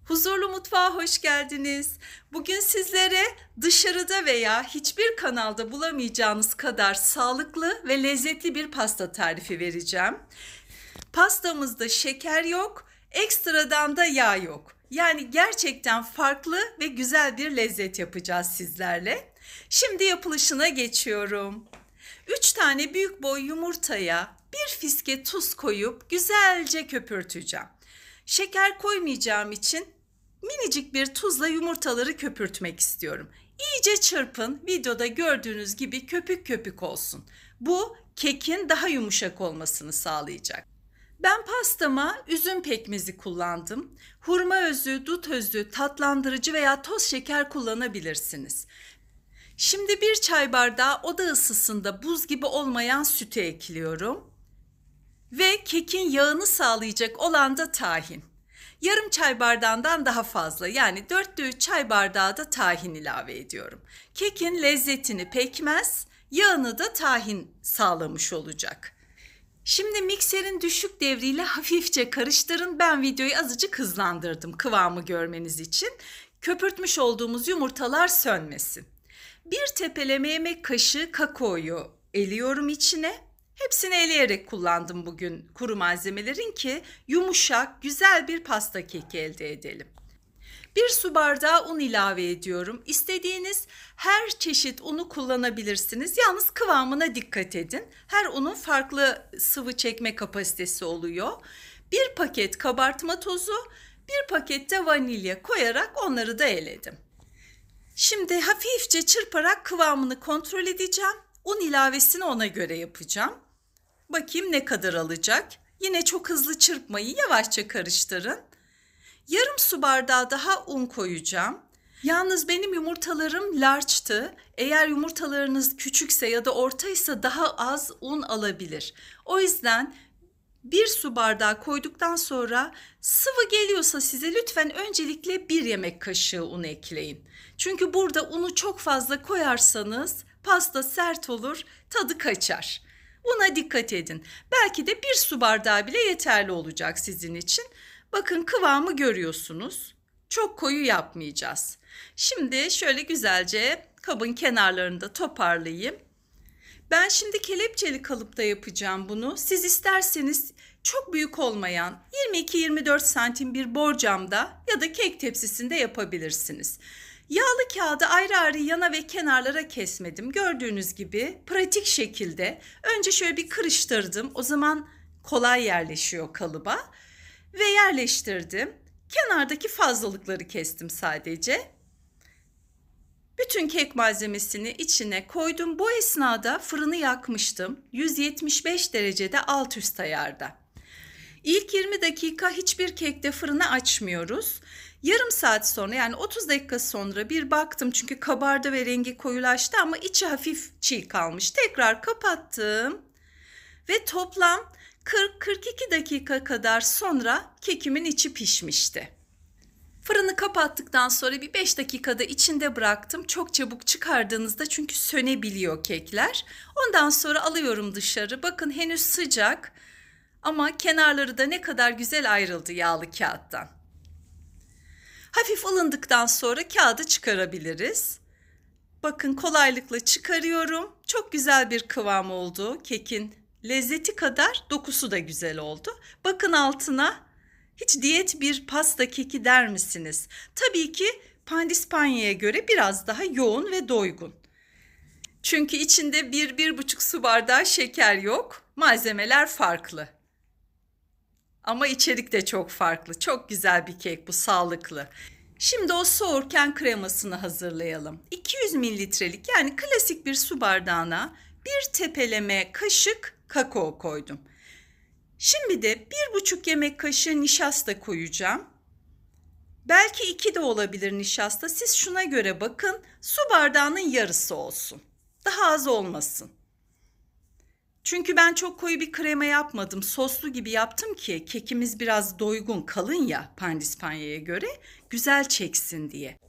Huzurlu Mutfağa hoş geldiniz. Bugün sizlere dışarıda veya hiçbir kanalda bulamayacağınız kadar sağlıklı ve lezzetli bir pasta tarifi vereceğim. Pastamızda şeker yok, ekstradan da yağ yok. Yani gerçekten farklı ve güzel bir lezzet yapacağız sizlerle. Şimdi yapılışına geçiyorum. 3 tane büyük boy yumurtaya bir fiske tuz koyup güzelce köpürteceğim. Şeker koymayacağım için minicik bir tuzla yumurtaları köpürtmek istiyorum. İyice çırpın. Videoda gördüğünüz gibi köpük köpük olsun. Bu kekin daha yumuşak olmasını sağlayacak. Ben pastama üzüm pekmezi kullandım. Hurma özü, dut özü, tatlandırıcı veya toz şeker kullanabilirsiniz. Şimdi bir çay bardağı oda ısısında buz gibi olmayan sütü ekliyorum. Ve kekin yağını sağlayacak olan da tahin. Yarım çay bardağından daha fazla, yani 4'te 3 çay bardağı da tahin ilave ediyorum. Kekin lezzetini pekmez, yağını da tahin sağlamış olacak. Şimdi mikserin düşük devriyle hafifçe karıştırın. Ben videoyu azıcık hızlandırdım kıvamı görmeniz için. Köpürtmüş olduğumuz yumurtalar sönmesin. Bir tepeleme yemek kaşığı kakaoyu eliyorum içine. Hepsini eleyerek kullandım bugün kuru malzemelerin ki yumuşak, güzel bir pasta keki elde edelim. Bir su bardağı un ilave ediyorum. İstediğiniz her çeşit unu kullanabilirsiniz. Yalnız kıvamına dikkat edin. Her unun farklı sıvı çekme kapasitesi oluyor. Bir paket kabartma tozu, bir paket de vanilya koyarak onları da eledim. Şimdi hafifçe çırparak kıvamını kontrol edeceğim. Un ilavesini ona göre yapacağım. Bakayım ne kadar alacak. Yine çok hızlı çırpmayı yavaşça karıştırın. Yarım su bardağı daha un koyacağım. Yalnız benim yumurtalarım large'tı. Eğer yumurtalarınız küçükse ya da ortaysa daha az un alabilir. O yüzden bir su bardağı koyduktan sonra sıvı geliyorsa size lütfen öncelikle bir yemek kaşığı un ekleyin. Çünkü burada unu çok fazla koyarsanız pasta sert olur, tadı kaçar. Una dikkat edin. Belki de bir su bardağı bile yeterli olacak sizin için. Bakın kıvamı görüyorsunuz. Çok koyu yapmayacağız. Şimdi şöyle güzelce kabın kenarlarını da toparlayayım. Ben şimdi kelepçeli kalıpta yapacağım bunu. Siz isterseniz çok büyük olmayan 22-24 santim bir borcamda ya da kek tepsisinde yapabilirsiniz. Yağlı kağıdı ayrı ayrı yana ve kenarlara kesmedim. Gördüğünüz gibi pratik şekilde önce şöyle bir kırıştırdım. O zaman kolay yerleşiyor kalıba ve yerleştirdim. Kenardaki fazlalıkları kestim sadece. Bütün kek malzemesini içine koydum. Bu esnada fırını yakmıştım. 175 derecede alt üst ayarda. İlk 20 dakika hiçbir kekte fırını açmıyoruz. Yarım saat sonra, yani 30 dakika sonra bir baktım çünkü kabardı ve rengi koyulaştı ama içi hafif çiğ kalmış. Tekrar kapattım ve toplam 40-42 dakika kadar sonra kekimin içi pişmişti. Fırını kapattıktan sonra bir 5 dakikada içinde bıraktım. Çok çabuk çıkardığınızda çünkü sönebiliyor kekler. Ondan sonra alıyorum dışarı. Bakın henüz sıcak ama kenarları da ne kadar güzel ayrıldı yağlı kağıttan. Hafif ılındıktan sonra kağıdı çıkarabiliriz. Bakın kolaylıkla çıkarıyorum. Çok güzel bir kıvam oldu. Kekin lezzeti kadar dokusu da güzel oldu. Bakın altına. Hiç diyet bir pasta keki der misiniz? Tabii ki pandispanya'ya göre biraz daha yoğun ve doygun. Çünkü içinde 1-1,5 su bardağı şeker yok. Malzemeler farklı. Ama içerik de çok farklı. Çok güzel bir kek bu, sağlıklı. Şimdi o soğurken kremasını hazırlayalım. 200 mililitrelik, yani klasik bir su bardağına bir tepeleme kaşık kakao koydum. Şimdi de 1,5 yemek kaşığı nişasta koyacağım. Belki 2 de olabilir nişasta. Siz şuna göre bakın. Su bardağının yarısı olsun. Daha az olmasın. Çünkü ben çok koyu bir krema yapmadım. Soslu gibi yaptım ki kekimiz biraz doygun, kalın ya pandispanya'ya göre, güzel çeksin diye.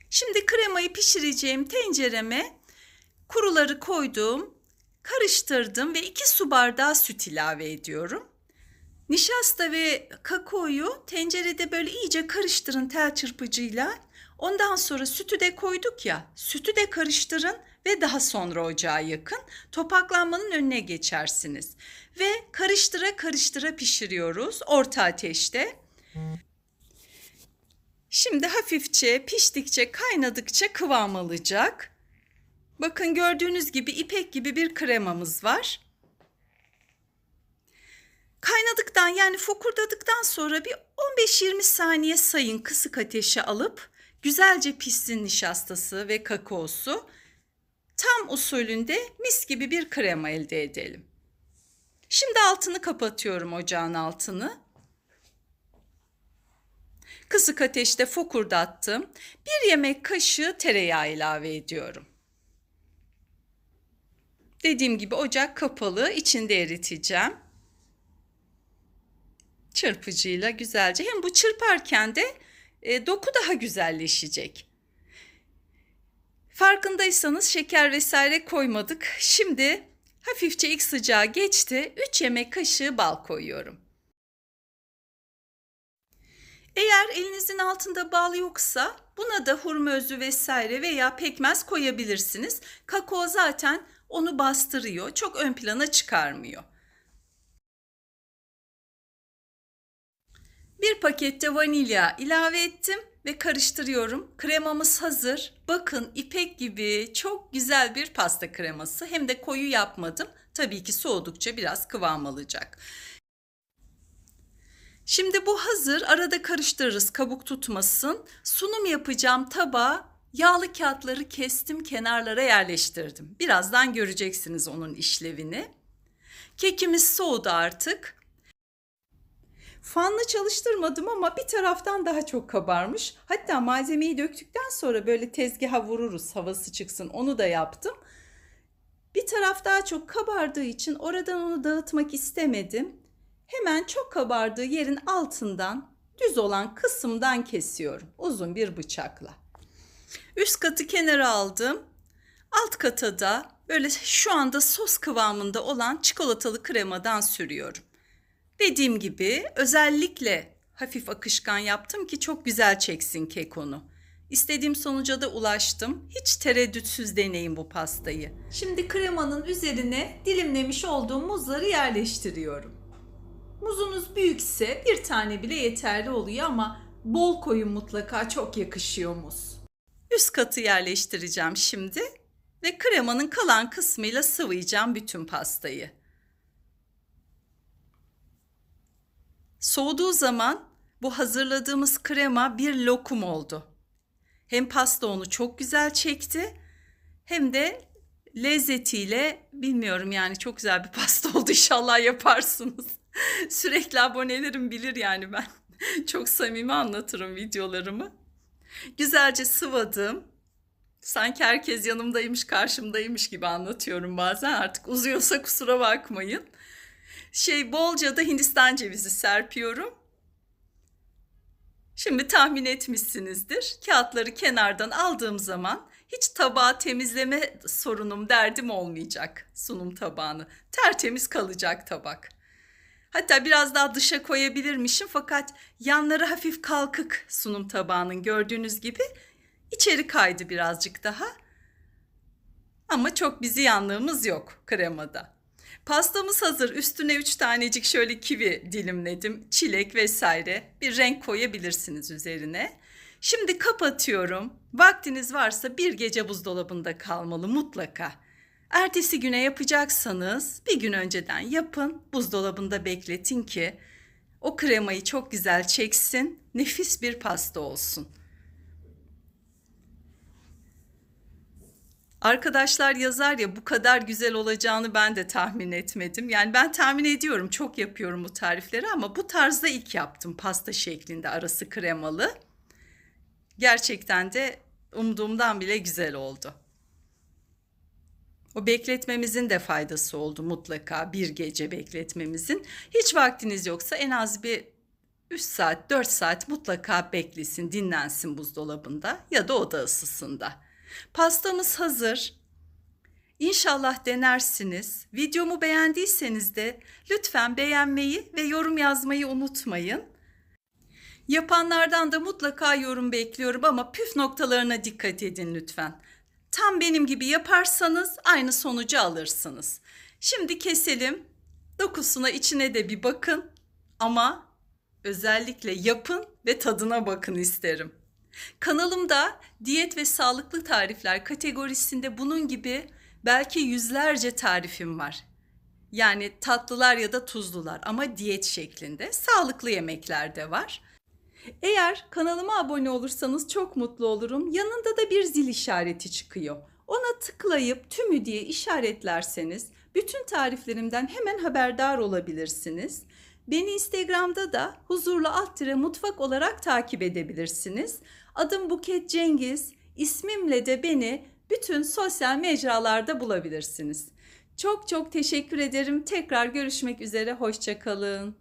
Şimdi kremayı pişireceğim tencereme kuruları koydum, karıştırdım ve 2 su bardağı süt ilave ediyorum. Nişasta ve kakaoyu tencerede böyle iyice karıştırın tel çırpıcıyla. Ondan sonra sütü de koyduk ya, sütü de karıştırın ve daha sonra ocağa yakın. Topaklanmanın önüne geçersiniz. Ve karıştıra karıştıra pişiriyoruz orta ateşte. Şimdi hafifçe piştikçe kaynadıkça kıvam alacak. Bakın gördüğünüz gibi ipek gibi bir kremamız var. Kaynadıktan yani fokurdadıktan sonra bir 15-20 saniye sayın kısık ateşe alıp güzelce pişsin nişastası ve kakaosu. Tam usulünde mis gibi bir krema elde edelim. Şimdi altını kapatıyorum ocağın altını. Kısık ateşte fokurdattım. 1 yemek kaşığı tereyağı ilave ediyorum. Dediğim gibi ocak kapalı, içinde eriteceğim. Çırpıcıyla güzelce. Hem bu çırparken de doku daha güzelleşecek. Farkındaysanız şeker vesaire koymadık. Şimdi hafifçe ilk sıcağı geçti. 3 yemek kaşığı bal koyuyorum. Eğer elinizin altında bal yoksa buna da hurma özü vesaire veya pekmez koyabilirsiniz. Kakao zaten onu bastırıyor. Çok ön plana çıkarmıyor. Bir pakette vanilya ilave ettim ve karıştırıyorum. Kremamız hazır. Bakın ipek gibi çok güzel bir pasta kreması. Hem de koyu yapmadım. Tabii ki soğudukça biraz kıvam alacak. Şimdi bu hazır. Arada karıştırırız kabuk tutmasın. Sunum yapacağım tabağa yağlı kağıtları kestim, kenarlara yerleştirdim. Birazdan göreceksiniz onun işlevini. Kekimiz soğudu artık. Fanlı çalıştırmadım ama bir taraftan daha çok kabarmış. Hatta malzemeyi döktükten sonra böyle tezgaha vururuz havası çıksın, onu da yaptım. Bir taraf daha çok kabardığı için oradan onu dağıtmak istemedim. Hemen çok kabardığı yerin altından düz olan kısımdan kesiyorum uzun bir bıçakla. Üst katı kenara aldım. Alt kata da böyle şu anda sos kıvamında olan çikolatalı kremadan sürüyorum. Dediğim gibi özellikle hafif akışkan yaptım ki çok güzel çeksin kekonu. İstediğim sonuca da ulaştım. Hiç tereddütsüz deneyin bu pastayı. Şimdi kremanın üzerine dilimlemiş olduğum muzları yerleştiriyorum. Muzunuz büyükse bir tane bile yeterli oluyor ama bol koyun, mutlaka çok yakışıyor muz. Üst katı yerleştireceğim şimdi ve kremanın kalan kısmıyla sıvayacağım bütün pastayı. Soğuduğu zaman bu hazırladığımız krema bir lokum oldu. Hem pasta onu çok güzel çekti hem de lezzetiyle bilmiyorum yani çok güzel bir pasta oldu. İnşallah yaparsınız. Sürekli abonelerim bilir yani ben çok samimi anlatırım videolarımı. Güzelce sıvadım. Sanki herkes yanımdaymış, karşımdaymış gibi anlatıyorum bazen. Artık uzuyorsa kusura bakmayın. Bolca da Hindistan cevizi serpiyorum. Şimdi tahmin etmişsinizdir. Kağıtları kenardan aldığım zaman hiç tabağı temizleme sorunum, derdim olmayacak sunum tabağını. Tertemiz kalacak tabak. Hatta biraz daha dışa koyabilirmişim fakat yanları hafif kalkık sunum tabağının gördüğünüz gibi. İçeri kaydı birazcık daha. Ama çok bir ziyanlığımız yok kremada. Pastamız hazır. Üstüne 3 tanecik şöyle kivi dilimledim. Çilek vesaire. Bir renk koyabilirsiniz üzerine. Şimdi kapatıyorum. Vaktiniz varsa bir gece buzdolabında kalmalı mutlaka. Ertesi güne yapacaksanız bir gün önceden yapın. Buzdolabında bekletin ki o kremayı çok güzel çeksin. Nefis bir pasta olsun. Arkadaşlar yazar ya, bu kadar güzel olacağını ben de tahmin etmedim. Yani ben tahmin ediyorum, çok yapıyorum bu tarifleri ama bu tarzda ilk yaptım, pasta şeklinde, arası kremalı. Gerçekten de umduğumdan bile güzel oldu. O bekletmemizin de faydası oldu mutlaka, bir gece bekletmemizin. Hiç vaktiniz yoksa en az bir 3 saat 4 saat mutlaka beklesin, dinlensin buzdolabında ya da oda ısısında. Pastamız hazır. İnşallah denersiniz. Videomu beğendiyseniz de lütfen beğenmeyi ve yorum yazmayı unutmayın. Yapanlardan da mutlaka yorum bekliyorum ama püf noktalarına dikkat edin lütfen. Tam benim gibi yaparsanız aynı sonucu alırsınız. Şimdi keselim. Dokusuna, içine de bir bakın ama özellikle yapın ve tadına bakın isterim. Kanalımda diyet ve sağlıklı tarifler kategorisinde bunun gibi belki yüzlerce tarifim var. Yani tatlılar ya da tuzlular ama diyet şeklinde. Sağlıklı yemekler de var. Eğer kanalıma abone olursanız çok mutlu olurum. Yanında da bir zil işareti çıkıyor. Ona tıklayıp tümü diye işaretlerseniz bütün tariflerimden hemen haberdar olabilirsiniz. Beni Instagram'da da huzurlu_mutfak olarak takip edebilirsiniz. Adım Buket Cengiz. İsmimle de beni bütün sosyal mecralarda bulabilirsiniz. Çok çok teşekkür ederim. Tekrar görüşmek üzere. Hoşça kalın.